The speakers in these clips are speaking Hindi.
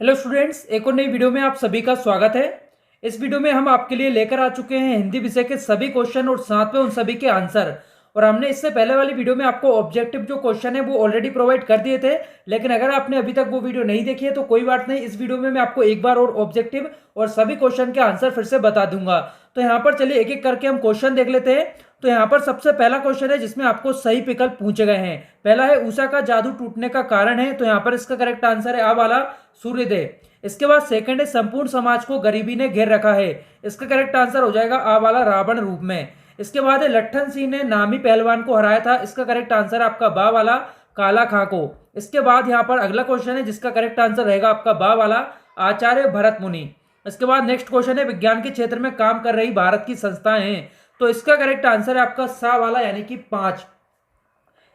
हेलो स्टूडेंट्स, एक और नई वीडियो में आप सभी का स्वागत है। इस वीडियो में हम आपके लिए लेकर आ चुके हैं हिंदी विषय के सभी क्वेश्चन और साथ में उन सभी के आंसर। और हमने इससे पहले वाली वीडियो में आपको ऑब्जेक्टिव जो क्वेश्चन है वो ऑलरेडी प्रोवाइड कर दिए थे, लेकिन अगर आपने अभी तक वो वीडियो नहीं देखी है तो कोई बात नहीं, इस वीडियो में मैं आपको एक बार और ऑब्जेक्टिव और सभी क्वेश्चन के आंसर फिर से बता दूंगा। तो यहाँ पर चलिए एक एक करके हम क्वेश्चन देख लेते हैं। तो यहाँ पर सबसे पहला क्वेश्चन है जिसमें आपको सही विकल्प पूछे गए हैं। पहला है ऊषा का जादू टूटने का कारण है, तो यहाँ पर इसका करेक्ट आंसर है आ वाला सूर्यदेव। इसके बाद सेकंड है संपूर्ण समाज को गरीबी ने घेर रखा है, इसका करेक्ट आंसर हो जाएगा आ वाला रावण रूप में। इसके बाद है लट्ठन सिंह ने नामी पहलवान को हराया था, इसका करेक्ट आंसर आपका बा वाला काला खां को। इसके बाद यहाँ पर अगला क्वेश्चन है जिसका करेक्ट आंसर रहेगा आपका बा वाला आचार्य भरत मुनि। इसके बाद नेक्स्ट क्वेश्चन है विज्ञान के क्षेत्र में काम कर रही भारत की संस्थाएं हैं, तो इसका करेक्ट आंसर है आपका सा वाला यानी कि 5।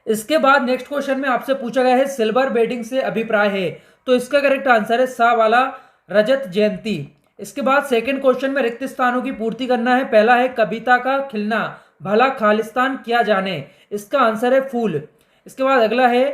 इसके बाद नेक्स्ट क्वेश्चन में आपसे पूछा गया है सिल्वर बेडिंग से अभिप्राय है, तो इसका करेक्ट आंसर है सा वाला रजत जयंती। इसके बाद सेकंड क्वेश्चन में रिक्त स्थानों की पूर्ति करना है। पहला है कविता का खिलना भला खालिस्तान क्या जाने, इसका आंसर है फूल। इसके बाद अगला है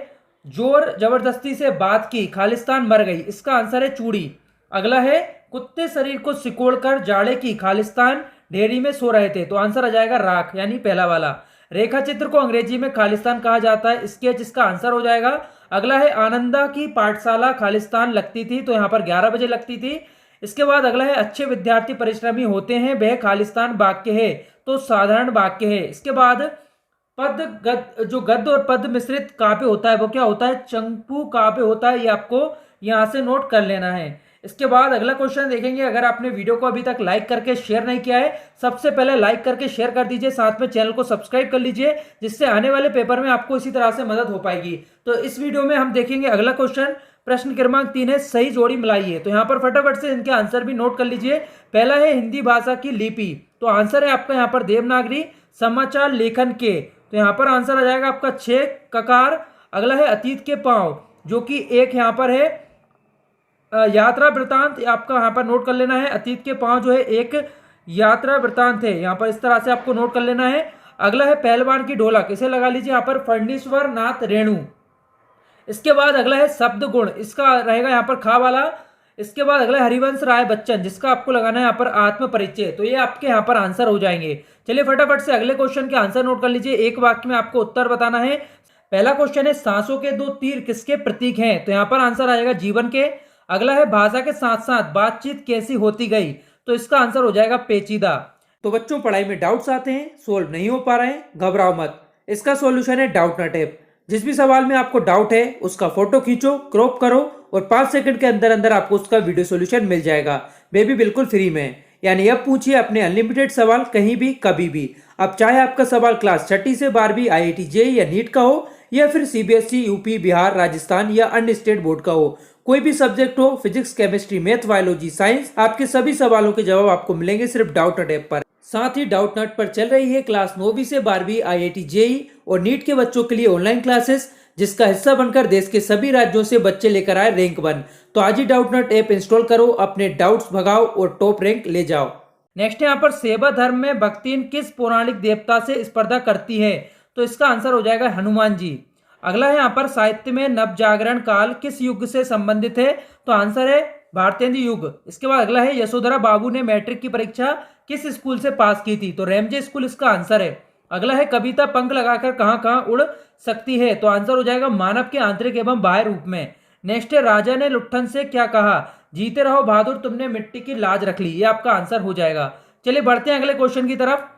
जोर जबरदस्ती से बात की खालिस्तान मर गई, इसका आंसर है चूड़ी। अगला है कुत्ते शरीर को सिकोड़कर जाड़े की खालिस्तान ढेरी में सो रहे थे, तो आंसर आ जाएगा राख यानी पहला वाला। रेखा चित्र को अंग्रेजी में खालिस्तान कहा जाता है, स्केच इसका आंसर हो जाएगा। अगला है आनंदा की पाठशाला खालिस्तान लगती थी, तो यहाँ पर 11 बजे लगती थी। इसके बाद अगला है अच्छे विद्यार्थी परिश्रमी होते हैं वह खालिस्तान वाक्य है, तो साधारण वाक्य है। इसके बाद पद गद जो गद्य और पद मिश्रित काव्य होता है वो क्या होता है, चंपू काव्य होता है, ये आपको यहाँ से नोट कर लेना है। इसके बाद अगला क्वेश्चन देखेंगे। अगर आपने वीडियो को अभी तक लाइक करके शेयर नहीं किया है, सबसे पहले लाइक करके शेयर कर दीजिए, साथ में चैनल को सब्सक्राइब कर लीजिए, जिससे आने वाले पेपर में आपको इसी तरह से मदद हो पाएगी। तो इस वीडियो में हम देखेंगे अगला क्वेश्चन, प्रश्न क्रमांक 3 है सही जोड़ी मिलाइए। तो यहाँ पर फटाफट से इनके आंसर भी नोट कर लीजिए। पहला है हिंदी भाषा की लिपि, तो आंसर है आपका यहाँ पर देवनागरी। समाचार लेखन के, तो यहाँ पर आंसर आ जाएगा आपका 6 ककार। अगला है अतीत के पांव, जो कि एक यहाँ पर है यात्रा वृतांत, आपका यहाँ पर नोट कर लेना है। अतीत के पांव जो है एक यात्रा वृतांत है, यहाँ पर इस तरह से आपको नोट कर लेना है। अगला है पहलवान की ढोलक, इसे लगा लीजिए यहाँ पर फणीश्वर नाथ रेणु। इसके बाद अगला है शब्द गुण, इसका रहेगा यहाँ पर खा वाला। इसके बाद अगला है हरिवंश राय बच्चन, जिसका आपको लगाना है यहाँ पर आत्म परिचय, तो ये आपके यहाँ पर आंसर हो जाएंगे। चलिए फटाफट से अगले क्वेश्चन के आंसर नोट कर लीजिए, एक वाक्य में आपको उत्तर बताना है। पहला क्वेश्चन है सांसों के 2 तीर किसके प्रतीक हैं, तो यहाँ पर आंसर आएगा जीवन के। अगला है भाषा के साथ साथ बातचीत कैसी होती गई, तो इसका आंसर हो जाएगा पेचीदा। तो बच्चों पढ़ाई में डाउट्स आते हैं, सोल्व नहीं हो पा रहे हैं, घबराओ मत, इसका सॉल्यूशन है डाउटनट ऐप। जिस भी सवाल में आपको डाउट है उसका फोटो खींचो, क्रॉप करो और 5 सेकंड के अंदर अंदर आपको उसका वीडियो सॉल्यूशन मिल जाएगा, बेबी बिल्कुल फ्री में। यानी अब पूछिए अपने अनलिमिटेड सवाल कहीं भी कभी भी। अब चाहे आपका सवाल क्लास 6ठी से 12वीं IIT JEE या नीट का हो, या फिर CBSE यूपी बिहार राजस्थान या अन्य स्टेट बोर्ड का हो, कोई भी सब्जेक्ट हो, physics chemistry math biology science, आपके सभी सवालों के जवाब आपको मिलेंगे सिर्फ डाउटनट ऐप पर। साथ ही डाउटनट पर चल रही है क्लास 9वीं से 12वीं IIT JEE और नीट के बच्चों के लिए ऑनलाइन क्लासेस, जिसका हिस्सा बनकर देश के सभी राज्यों से बच्चे लेकर आए रैंक 1। तो आज ही डाउटनट ऐप इंस्टॉल करो, अपने डाउट्स भगाओ और टॉप रैंक ले जाओ। नेक्स्ट यहाँ पर सेवा धर्म में भक्तिन किस पौराणिक देवता से स्पर्धा करती है, तो इसका आंसर हो जाएगा हनुमान जी। अगला है यहाँ पर साहित्य में नवजागरण काल किस युग से संबंधित है, तो आंसर है भारतेंदु युग। इसके बाद अगला है यशोधरा बाबू ने मैट्रिक की परीक्षा किस स्कूल से पास की थी, तो रेमजे स्कूल इसका आंसर है। अगला है कविता पंख लगाकर कहां कहां उड़ सकती है, तो आंसर हो जाएगा मानव के आंतरिक एवं बाह्य रूप में। नेक्स्ट है राजा ने लुट्ठन से क्या कहा, जीते रहो बहादुर तुमने मिट्टी की लाज रख ली, ये आपका आंसर हो जाएगा। चलिए बढ़ते हैं अगले क्वेश्चन की तरफ।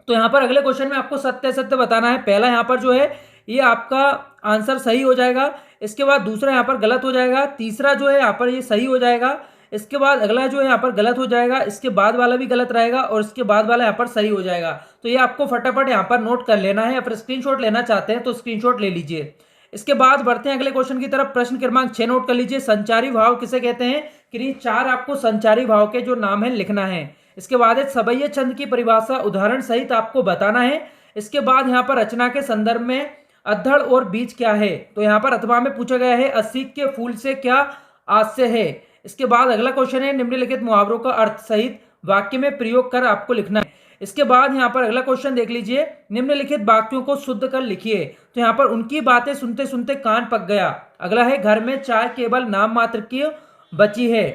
तो यहाँ पर अगले क्वेश्चन में आपको सत्य सत्य बताना है। पहला यहाँ पर जो है ये आपका आंसर सही हो जाएगा, इसके बाद दूसरा यहाँ पर गलत हो जाएगा, तीसरा जो है यहाँ पर ये सही हो जाएगा, इसके बाद अगला जो है यहाँ पर गलत हो जाएगा, इसके बाद वाला भी गलत रहेगा और इसके बाद वाला यहाँ पर सही हो जाएगा। तो ये आपको फटाफट यहाँ पर नोट कर लेना है, या फिर स्क्रीनशॉट लेना चाहते हैं तो स्क्रीनशॉट ले लीजिए। इसके बाद बढ़ते हैं अगले क्वेश्चन की तरफ। प्रश्न क्रमांक 6 नोट कर लीजिए, संचारी भाव किसे कहते हैं, कि 4 आपको संचारी भाव के जो नाम है लिखना है। इसके बाद सवैया छंद की परिभाषा उदाहरण सहित आपको बताना है। इसके बाद यहाँ पर रचना के संदर्भ में अधड़ और बीज क्या है, तो यहाँ पर अथवा में पूछा गया है अस्सी के फूल से क्या आशय है। इसके बाद अगला क्वेश्चन है निम्नलिखित मुहावरों का अर्थ सहित वाक्य में प्रयोग कर आपको लिखना है। इसके बाद यहाँ पर अगला क्वेश्चन देख लीजिए, निम्नलिखित वाक्यों को शुद्ध कर लिखिए। तो यहाँ पर उनकी बातें सुनते सुनते कान पक गया। अगला है घर में चाय केवल नाम मात्र की बची है।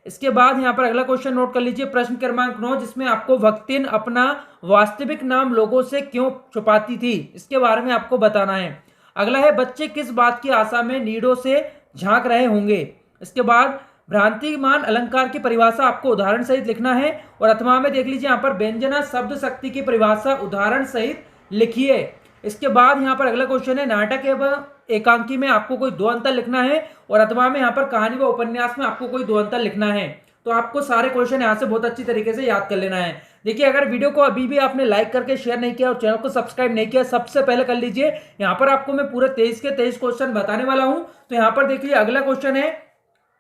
इसके बाद यहाँ पर अगला क्वेश्चन नोट कर लीजिए, प्रश्न क्रमांक 9, जिसमें आपको भक्तिन अपना वास्तविक नाम लोगों से क्यों छुपाती थी, इसके बारे में आपको बताना है। अगला है, बच्चे किस बात की आशा में नीडों से झांक रहे होंगे। इसके बाद भ्रांतिमान अलंकार की परिभाषा आपको उदाहरण सहित लिखना है। और अथवा में देख लीजिए यहाँ पर व्यंजना शब्द शक्ति की परिभाषा उदाहरण सहित लिखिए। इसके बाद यहाँ पर अगला क्वेश्चन है, नाटक एवं एकांकी में आपको कोई 2 अंतर लिखना है। और अथवा में यहाँ पर कहानी व उपन्यास में आपको कोई 2 अंतर लिखना है। तो आपको सारे क्वेश्चन यहाँ से बहुत अच्छी तरीके से याद कर लेना है। देखिए, अगर वीडियो को अभी भी आपने लाइक करके शेयर नहीं किया और चैनल को सब्सक्राइब नहीं किया, सबसे पहले कर लीजिए। यहाँ पर आपको मैं पूरे 23 के 23 क्वेश्चन बताने वाला हूँ। तो यहाँ पर देखिए, अगला क्वेश्चन है,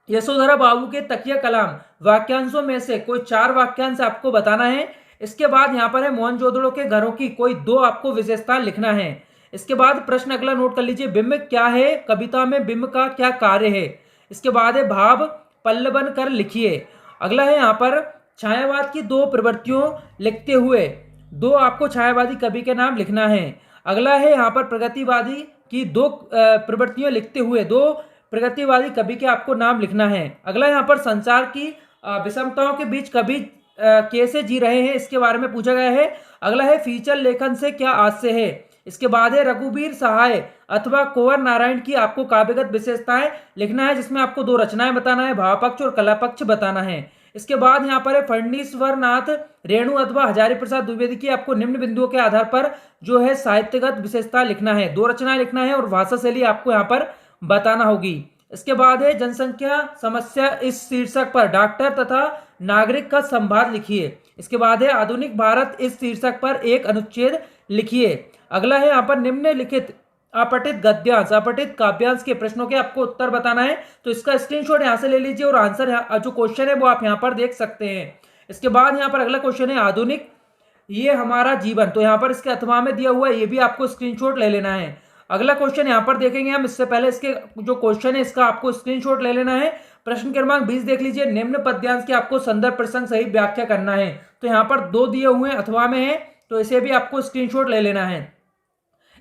यशोधरा बाबू के तकिया कलाम वाक्यांशों में से कोई 4 वाक्यांश आपको बताना है। इसके बाद यहाँ पर है, मोहनजोदड़ो के घरों की कोई 2 आपको विशेषता लिखना है। इसके बाद प्रश्न अगला नोट कर लीजिए, बिंब क्या है, कविता में बिंब का क्या कार्य है। इसके बाद है, भाव पल्लवन कर लिखिए। अगला है यहाँ पर, छायावाद की 2 प्रवृत्तियों लिखते हुए 2 आपको छायावादी कवि के नाम लिखना है। अगला है यहाँ पर, प्रगतिवादी की 2 प्रवृत्तियों लिखते हुए 2 प्रगतिवादी कवि के आपको नाम लिखना है। अगला यहाँ पर, संसार की विषमताओं के बीच कवि कैसे जी रहे हैं, इसके बारे में पूछा गया है। अगला है, फीचर लेखन से क्या आशय है। इसके बाद है, रघुवीर सहाय अथवा कुंवर नारायण की आपको काव्यगत विशेषताएं लिखना है, जिसमें आपको 2 रचनाएं बताना है, भाव पक्ष और कला पक्ष बताना है। इसके बाद यहाँ पर है, फणीश्वर नाथ रेणु अथवा हजारी प्रसाद द्विवेदी की आपको निम्न बिंदुओं के आधार पर जो है साहित्यगत विशेषता लिखना है, 2 रचनाएं लिखना है और भाषा शैली आपको यहाँ पर बताना होगी। इसके बाद है, जनसंख्या समस्या इस शीर्षक पर डॉक्टर तथा नागरिक का संवाद लिखिए। इसके बाद है, आधुनिक भारत इस शीर्षक पर एक अनुच्छेद लिखिए। अगला है यहाँ पर, निम्नलिखित अपठित गद्यांश अपठित काव्यांश के प्रश्नों के आपको उत्तर बताना है। तो इसका स्क्रीनशॉट यहाँ से ले लीजिए और आंसर जो क्वेश्चन है वो आप यहाँ पर देख सकते हैं। इसके बाद यहाँ पर अगला क्वेश्चन है, आधुनिक ये हमारा जीवन। तो यहाँ पर इसके अथवा में दिया हुआ है, ये भी आपको स्क्रीनशॉट ले लेना है। अगला क्वेश्चन यहाँ पर देखेंगे हम, इससे पहले इसके जो क्वेश्चन है इसका आपको स्क्रीनशॉट ले लेना है। प्रश्न क्रमांक 20 देख लीजिए, निम्न पद्यांश की आपको संदर्भ प्रसंग सही व्याख्या करना है। तो यहाँ पर 2 दिए हुए हैं, अथवा में है, तो इसे भी आपको स्क्रीनशॉट ले लेना है।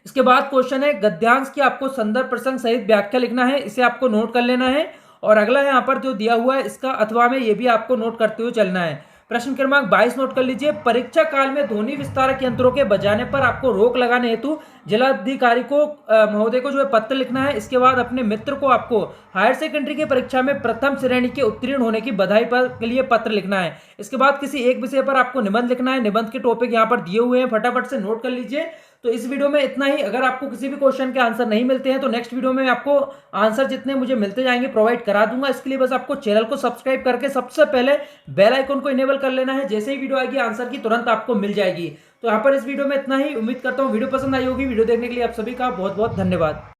इसके बाद क्वेश्चन है, गद्यांश की आपको संदर्भ प्रसंग सहित व्याख्या लिखना है, इसे आपको नोट कर लेना है। और अगला यहाँ पर जो दिया हुआ है इसका अथवा में, ये भी आपको नोट करते हुए चलना है। प्रश्न क्रमांक 22 नोट कर लीजिए, परीक्षा काल में ध्वनि विस्तारक यंत्रों के बजाने पर आपको रोक लगाने हेतु जिलाधिकारी को महोदय को जो है पत्र लिखना है। इसके बाद अपने मित्र को आपको हायर सेकेंडरी की परीक्षा में प्रथम श्रेणी के उत्तीर्ण होने की बधाई पर के लिए पत्र लिखना है। इसके बाद किसी एक विषय पर आपको निबंध लिखना है, निबंध के टॉपिक यहाँ पर दिए हुए हैं, फटाफट से नोट कर लीजिए। तो इस वीडियो में इतना ही। अगर आपको किसी भी क्वेश्चन के आंसर नहीं मिलते हैं तो नेक्स्ट वीडियो में आपको आंसर जितने मुझे मिलते जाएंगे प्रोवाइड करा दूंगा। इसके लिए बस आपको चैनल को सब्सक्राइब करके सबसे पहले बेल आइकन को इनेबल कर लेना है। जैसे ही वीडियो आएगी आंसर की तुरंत आपको मिल जाएगी। तो यहाँ पर इस वीडियो में इतना ही। उम्मीद करता हूँ वीडियो पसंद आई होगी। वीडियो देखने के लिए आप सभी का बहुत बहुत धन्यवाद।